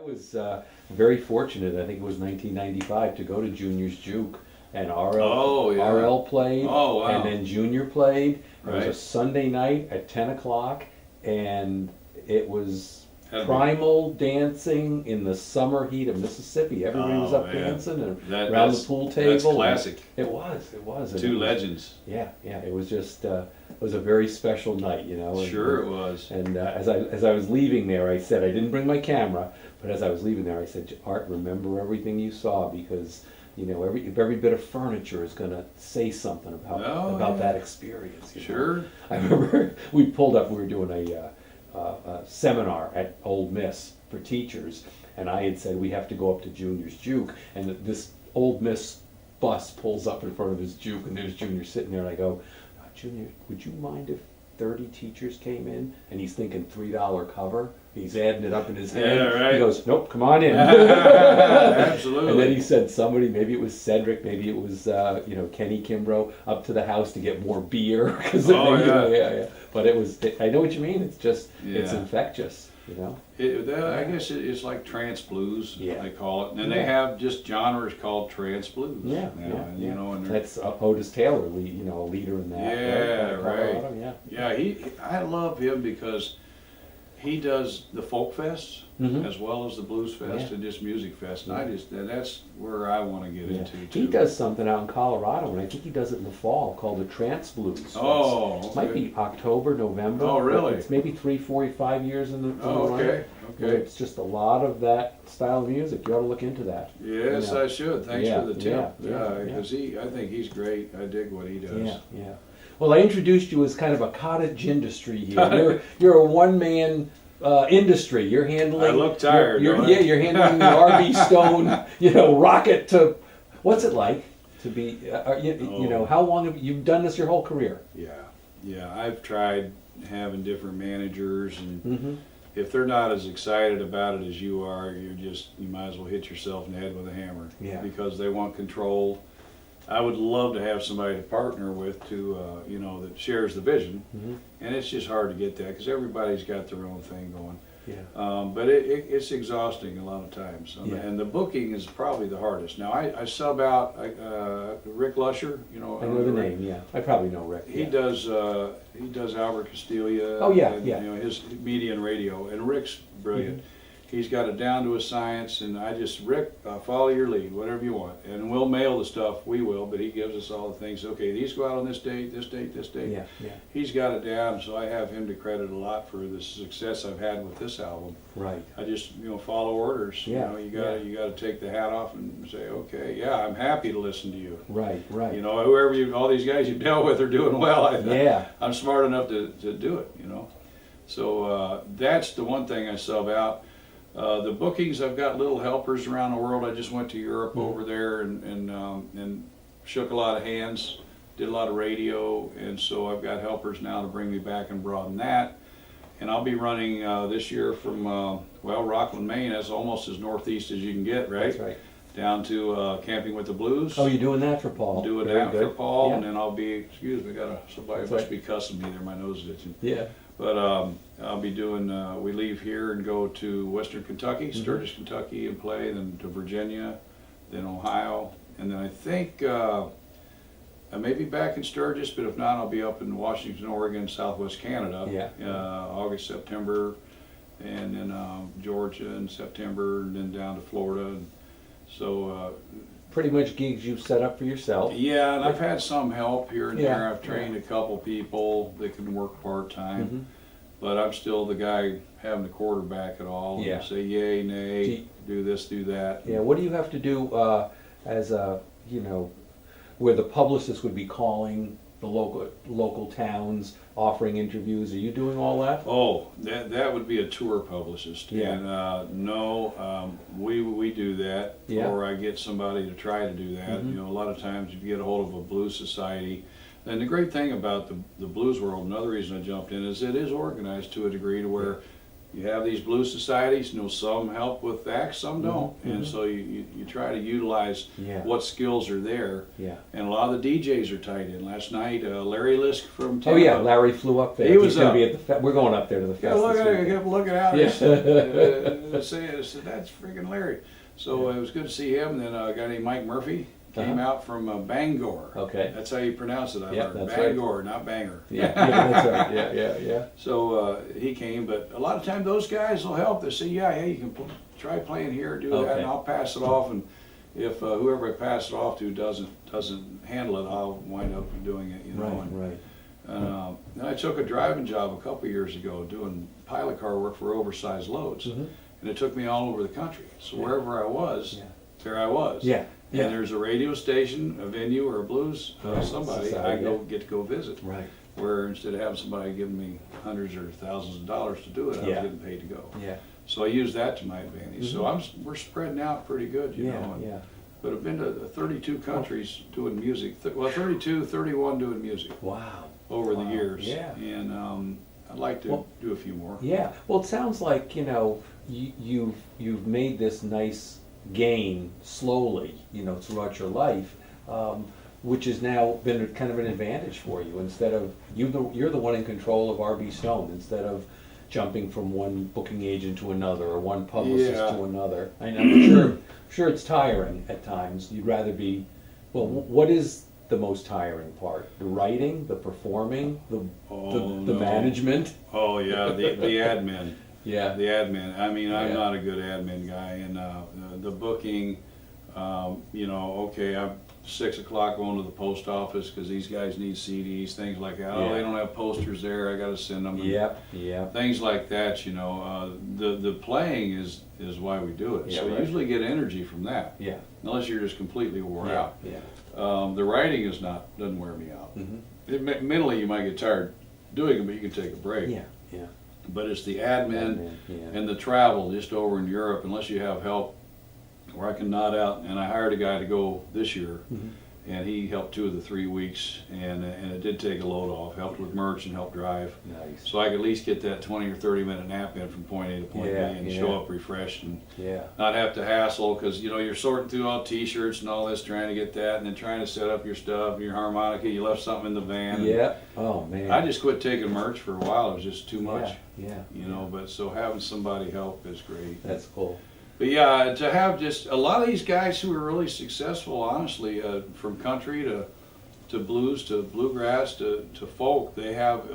was very fortunate. I think it was 1995 to go to Junior's Juke, and Oh, yeah. RL played, Oh, wow. and then Junior played. It was Right. a Sunday night at 10 o'clock, and it was Had to be- primal dancing in the summer heat of Mississippi. Everybody was Oh, up man. dancing and around That's- the pool table. That's and classic. It was. And Two it was- legends. Yeah, it was just, it was a very special night, you know. Sure it was. And as I was leaving there, I said, I didn't bring my camera, but as I was leaving there, I said, Art, remember everything you saw, because you know every bit of furniture is going to say something about Oh, yeah. that experience. You know? Sure. I remember we pulled up. We were doing a seminar at Old Miss for teachers, and I had said we have to go up to Junior's Juke, and this Old Miss bus pulls up in front of his Juke, and there's Junior sitting there, and I go, Junior, would you mind if 30 teachers came in? And he's thinking $3 cover. He's adding it up in his head. Yeah, right. He goes, nope, come on in. Absolutely. And then he said somebody, maybe it was Cedric, maybe it was Kenny Kimbrough, up to the house to get more beer. 'Cause Oh, yeah. But it was, I know what you mean. It's just, it's Yeah. infectious, you know. I guess it's like trance blues, Yeah. they call it. And Yeah. they have just genres called trance blues. Yeah, now, and, you know, and they're- That's Otis Taylor, a leader in that. Yeah, Out of right. Colorado, Yeah, I love him because he does the folk fests Mhm. as well as the blues fest Yeah. and just music fest. And Yeah. that's where I want to get Yeah. into too. He does something out in Colorado, and I think he does it in the fall, called the Trance Blues. Oh, It might okay. be October, November. Oh, really? It's maybe 3, 4, 5 years in the Oh, run. okay, And okay. It's just a lot of that style of music. You ought to look into that. Yes, Yeah. I should. Thanks Yeah, for the tip. yeah, Because I think he's great. I dig what he does. Yeah. Well, I introduced you as kind of a cottage industry here. You're a one-man industry. You're handling. I look tired, You're, don't I? yeah, you're handling the RV Stone, rocket to. What's it like to be? Oh. How long have you've done this your whole career? Yeah. I've tried having different managers, and Mm-hmm. if they're not as excited about it as you are, you might as well hit yourself in the head with a hammer. Yeah. Because they want control. I would love to have somebody to partner with that shares the vision, Mm-hmm. and it's just hard to get that because everybody's got their own thing going. Yeah. But it's exhausting a lot of times, Yeah. and the booking is probably the hardest. Now I sub out Rick Lusher. I know the name. Yeah, I probably know Rick. He Yeah. does Albert Castilla. Oh, yeah, and, yeah. His media and radio, and Rick's brilliant. He's got it down to a science, and Rick, follow your lead, whatever you want, and we'll mail the stuff. We will, but he gives us all the things. Okay, these go out on this date, this date, this date. Yeah. He's got it down, so I have him to credit a lot for the success I've had with this album. Right. I just follow orders. Yeah, You gotta take the hat off and say, okay, yeah, I'm happy to listen to you. Right. Whoever all these guys you've dealt with are doing well. Yeah. I'm smart enough to do it. So that's the one thing I sub out. The bookings, I've got little helpers around the world. I just went to Europe over there and shook a lot of hands, did a lot of radio, and so I've got helpers now to bring me back and broaden that. And I'll be running this year from Rockland, Maine. That's almost as northeast as you can get, right? That's right. Down to Camping with the Blues. Oh, you're doing that for Paul? Doing Very that for good. Paul, Yeah. and then I'll be. Excuse me, somebody That's must right. be cussing me there. My nose is itching. Yeah. But I'll be doing, we leave here and go to Western Kentucky, Sturgis, Kentucky, and play, then to Virginia, then Ohio, and then I think I may be back in Sturgis, but if not, I'll be up in Washington, Oregon, Southwest Canada, August, September, and then Georgia in September, and then down to Florida. And so Pretty much gigs you've set up for yourself. yeah, and I've had some help here and Yeah, there. I've trained a couple people that can work part-time. Mhm. But I'm still the guy having to quarterback it all Yeah. and say yay, nay, Gee. do this, do that. Yeah, what do you have to do as a, where the publicist would be calling the local towns, offering interviews? Are you doing all that? Oh, that would be a tour publicist. Yeah. And no, we do that, Yeah. or I get somebody to try to do that. Mhm. A lot of times if you get a hold of a blues society. And the great thing about the blues world, another reason I jumped in, is it is organized to a degree to where you have these blues societies, you know, some help with acts, some don't. And so you try to utilize Yeah. what skills are there. Yeah. And a lot of the DJs are tied in. Last night, Larry Lisk from Tampa. Oh yeah, Larry flew up there. He was He's going up. to be at the we're going up there to the Yeah, fest look this at it. I weekend. kept looking out. Yeah. I said, that's freaking Larry. So it was good to see him. And then a guy named Mike Murphy came out from Bangor. Okay. That's how you pronounce it. I Yeah, learned. that's right. Bangor, not Bangor. Yeah, that's right. Yeah. So he came, but a lot of time those guys will help. They say, yeah, you can try playing here, do that, Okay. and I'll pass it off. And if whoever I pass it off to doesn't handle it, I'll wind up doing it. You know. Right. And I took a driving job a couple years ago doing pilot car work for oversized loads, and it took me all over the country. So wherever I was, there I was. Yeah. And there's a radio station, a venue, or a blues somebody I get to go visit. Right. Where instead of having somebody giving me hundreds or thousands of dollars to do it, I was getting paid to go. Yeah. So I use that to my advantage. So we're spreading out pretty good, you know. Yeah. But I've been to 32 countries doing music. Well, 31 doing music Wow. over the years. Yeah. And I'd like to do a few more. Yeah. Well, it sounds like you've made this nice gain slowly, throughout your life, which has now been kind of an advantage for you. Instead of you're the one in control of RB Stone instead of jumping from one booking agent to another or one publicist to another. I'm sure it's tiring at times. You'd rather be. Well, what is the most tiring part? The writing, the performing, the management? Oh yeah, the admin. Yeah. The admin. I mean, I'm not a good admin guy, and the booking. Okay, I'm 6 o'clock going to the post office because these guys need CDs, things like that. Oh, they don't have posters there. I got to send them. Yep. Things like that. The playing is why we do it. Yeah, so right. you usually get energy from that. Yeah. Unless you're just completely wore out. Yeah. The writing doesn't wear me out. Mentally, you might get tired doing it, but you can take a break. Yeah. But it's the admin and the travel just over in Europe, unless you have help where I can nod out. And I hired a guy to go this year, and he helped 2 of the 3 weeks, and it did take a load off, helped with merch and helped drive. Nice. So I could at least get that 20 or 30 minute nap in from point A to point B and show up refreshed and not have to hassle, because you're sorting through all t-shirts and all this, trying to get that, and then trying to set up your stuff, your harmonica, you left something in the van. Yeah. Oh man. I just quit taking merch for a while. It was just too much. Yeah. But so having somebody help is great. That's cool. But yeah, to have just a lot of these guys who are really successful, honestly, from country to blues to bluegrass to folk, they have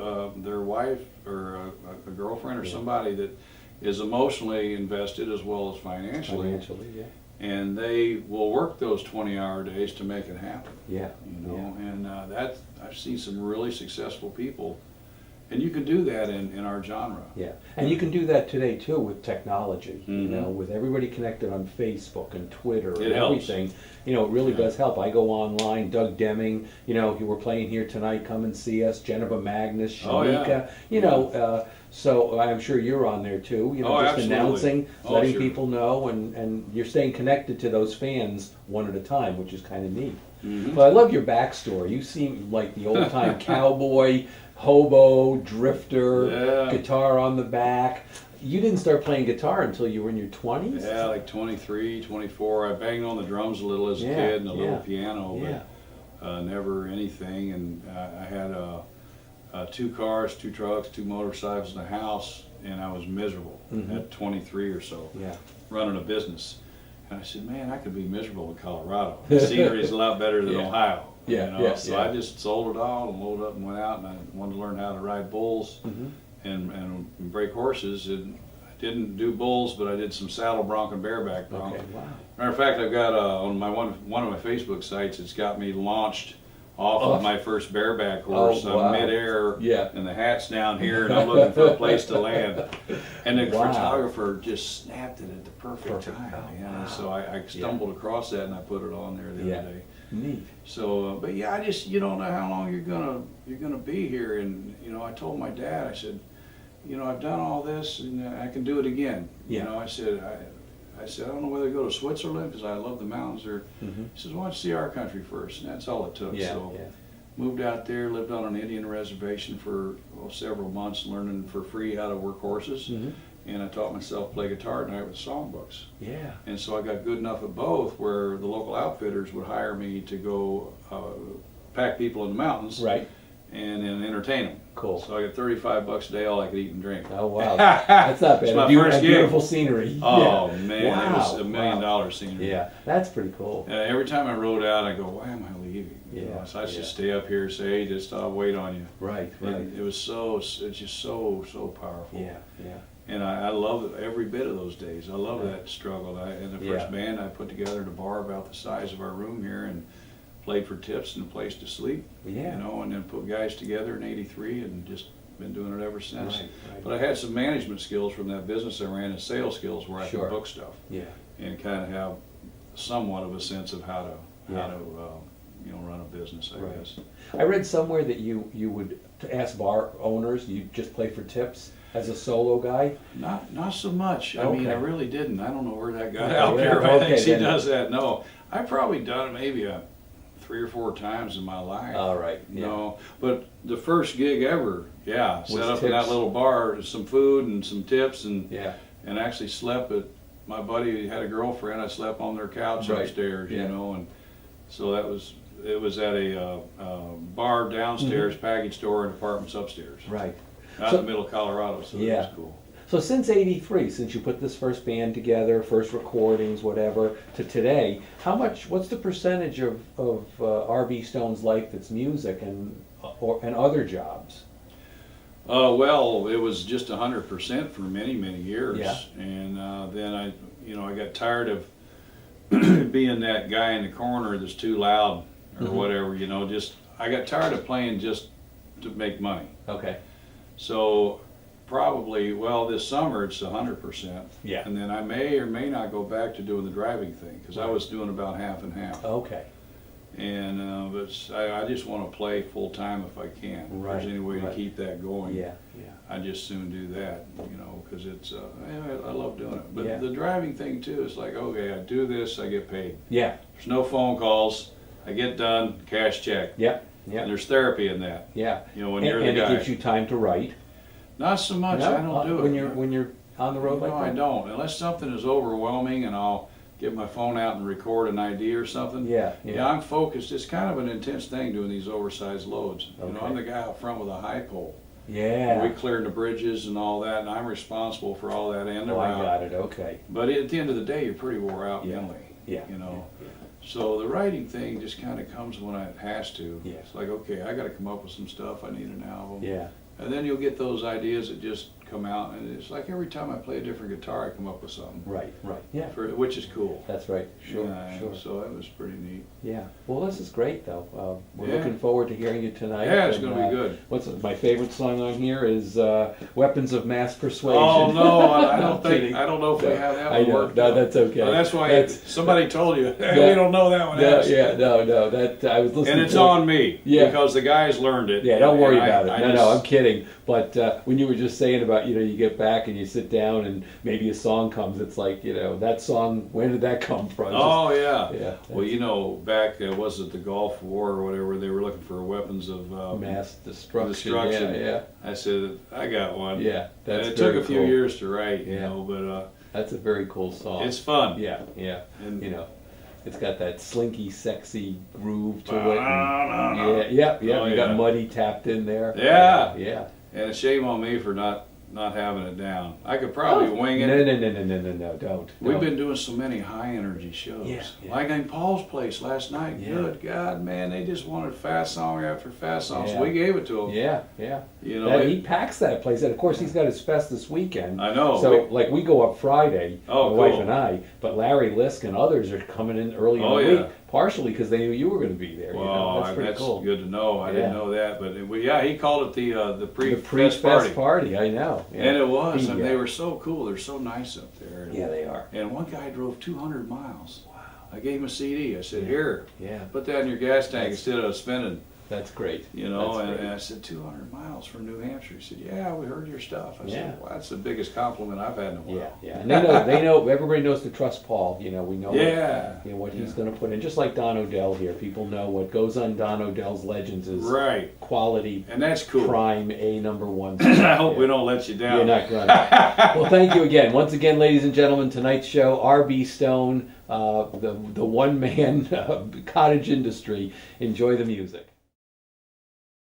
their wife or a girlfriend or somebody that is emotionally invested as well as financially. And they will work those 20-hour days to make it happen. Yeah. And I've seen some really successful people. And you can do that in our genre. Yeah, and you can do that today too with technology. With everybody connected on Facebook and Twitter and everything. It really does help. I go online. Doug Deming. You were playing here tonight. Come and see us. Jennifer Magnus, Shanika. So I'm sure you're on there too. Just absolutely. announcing, letting sure. people know, and you're staying connected to those fans one at a time, which is kind of neat. But I love your backstory. You seem like the old time cowboy. Hobo, drifter, guitar on the back. You didn't start playing guitar until you were in your 20s? Yeah, like 23, 24. I banged on the drums a little as a kid and a little piano, but never anything. And I had 2 cars, 2 trucks, 2 motorcycles, and a house, and I was miserable at 23 or so, running a business. And I said, man, I could be miserable in Colorado. The scenery is a lot better than Ohio. So I just sold it all and loaded up and went out, and I wanted to learn how to ride bulls and break horses. And I didn't do bulls, but I did some saddle bronc and bareback bronc. Okay, wow. Matter of fact, I've got on my one of my Facebook sites, it's got me launched off of my first bareback horse midair, and the hat's down here, and I'm looking for a place to land. And the photographer just snapped it at the perfect time. So I stumbled across that, and I put it on there the other day. Neat. So, but yeah, I just you don't know how long you're gonna be here, and I told my dad, I said, I've done all this, and I can do it again. I said, I don't know whether to go to Switzerland because I love the mountains, or he says, why don't you see our country first? And that's all it took. Moved out there, lived on an Indian reservation for several months, learning for free how to work horses. and I taught myself to play guitar at night with songbooks. Yeah. And so I got good enough at both where the local outfitters would hire me to go pack people in the mountains Right. and then entertain them. Cool. So I got $35 a day, all I could eat and drink. Oh wow, that's not bad. It's my And first gig. beautiful scenery. Oh Yeah. man, it was $1 million Wow. scenery. Yeah, that's pretty cool. Every time I rode out, I go, why am I leaving? You know, Yeah, so I just yeah. stay up here, say, hey, just I'll wait on you. Right, right. And it was it's just so powerful. Yeah, yeah. And I love every bit of those days. I love Yeah. that struggle. And the Yeah. first band I put together in a bar about the size of our room here, and played for tips and a place to sleep. Yeah. You know, and then put guys together in '83, and just been doing it ever since. Right, right. But I had some management skills from that business I ran, and sales skills where I Sure. could book stuff Yeah. and kind of have somewhat of a sense of how to Yeah. you know, run a business, I Right. guess. I read somewhere that you would to ask bar owners, you just play for tips as a solo guy. Not so much. I mean, I Okay. really didn't. I don't know where that got Okay, out yeah, there. I okay, think she then- does that. No, I've probably done it maybe 3 or 4 times in my life. All right. Yeah. No, but the first gig ever, yeah, set Was up in that tips? little bar, some food and some tips, and Yeah. actually slept at. My buddy had a girlfriend. I slept on their couch Right. upstairs, Yeah. you know, and so it was at a bar downstairs, package store, and apartments upstairs, Right. out So- in the middle of Colorado. So Yeah. that was cool. So since '83, since you put this first band together, first recordings, whatever, to today, what's the percentage of R.B. Stone's life that's music and other jobs? Well, it was just 100% for many years, Yeah. and then I got tired of being that guy in the corner that's too loud or Mhm. whatever. You know, just I got tired of playing just to make money. Okay. So probably, well, this summer it's 100%. Yeah. And then I may or may not go back to doing the driving thing, because I Right. was doing about half and half. Okay. And but I just want to play full time if I can. If Right, there's any way right. to keep that going, Yeah. Yeah. I just soon do that, you know, because it's I love doing it. But Yeah. the driving thing too is like, okay, I do this, I get paid. Yeah. There's no phone calls, I get done, cash check. Yep. And Yeah. there's therapy in that. Yeah. You know, when And, you're the and guy. it gives you time to write. Not so much. No? I don't do it when you're on the road No, like I that. don't. Unless something is overwhelming, and I'll get my phone out and record an idea or something. Yeah. Yeah, Yeah. I'm focused. It's kind of an intense thing doing these oversized loads. You know, Okay. I'm the guy out front with a high pole. Yeah. We cleared the bridges and all that, and I'm responsible for all that and the Oh, I route. got it. Okay. But at the end of the day, you're pretty wore out Yeah. mentally. Yeah. You know. Yeah. So the writing thing just kind of comes when it has to. Yeah. It's like, okay, I got to come up with some stuff. I need an album. Yeah. And then you'll get those ideas that just come out, and it's like every time I play a different guitar, I come up with something, Right. Right. Yeah. which is cool. That's right. Sure. Yeah, Sure. So that was pretty neat. Yeah. Well, this is great, though. We're Yeah. looking forward to hearing you tonight. Yeah, it's and, going to be good. What's my favorite song on here is "Weapons of Mass Persuasion." Oh no, I I'm don't think kidding. I don't know if we No, have that I one know. worked No, out. that's okay. Well, that's why That's- somebody told you that- we don't know that one. No, Ask. yeah, no. That I was listening. And it's to on me Yeah. because the guys learned it. Yeah, don't worry And about it. I No, just- I'm kidding. But when you were just saying about, you get back and you sit down and maybe a song comes, it's like, that song, where did that come from? Oh yeah. Yeah, Well, back was it the Gulf War or whatever? They were looking for weapons of Mass destruction. destruction. Yeah, I said I got one. yeah. That's And it very took a few cool. years to write, Yeah. but That's a very cool song. it's fun. Yeah, yeah. And It's got that slinky, sexy groove to it. Ba-na-na-na. And, yeah. Oh, You got yeah. Muddy tapped in there. Yeah. Yeah. And a shame on me for not having it down. I could probably wing it. No, don't. We've don't. been doing so many high energy shows. Yeah, yeah. Like in Paul's place last night. Yeah. Good God, man, they just wanted fast song after fast song. Yeah. So we gave it to them. Yeah, yeah. You know, He packs that place, and of course he's got his fest this weekend. I know. So, we go up Friday, Oh, my wife cool. and I, but Larry Lisk and others are coming in early Oh, in the yeah. week, partially because they knew you were going to be there. Well, That's pretty cool. good to know. I Yeah. didn't know that, but he called it the The pre-fest pre-fest party. party, I know. Yeah. And it was, and Yeah. they were so cool. They're so nice up there. Yeah, they are. And one guy drove 200 miles. Wow. I gave him a CD. I said, Yeah. "Here, Yeah. put that in your gas tank That's- instead of spending That's great. You know, That's and great. I said, 200 miles from New Hampshire. He said, yeah, we heard your stuff. I Yeah. said, well, that's the biggest compliment I've had in a while. Yeah, yeah, and they know, everybody knows to trust Paul, you know, we know Yeah. what, you know, what he's Yeah. gonna put in, just like Don Odell here, people know what goes on Don Odell's Legends is Right. quality, And that's cool. prime, #1. I hope we Yeah. don't let you down. You're not gonna. Well, thank you again. Once again, ladies and gentlemen, tonight's show, R.B. Stone, the one-man cottage industry. Enjoy the music.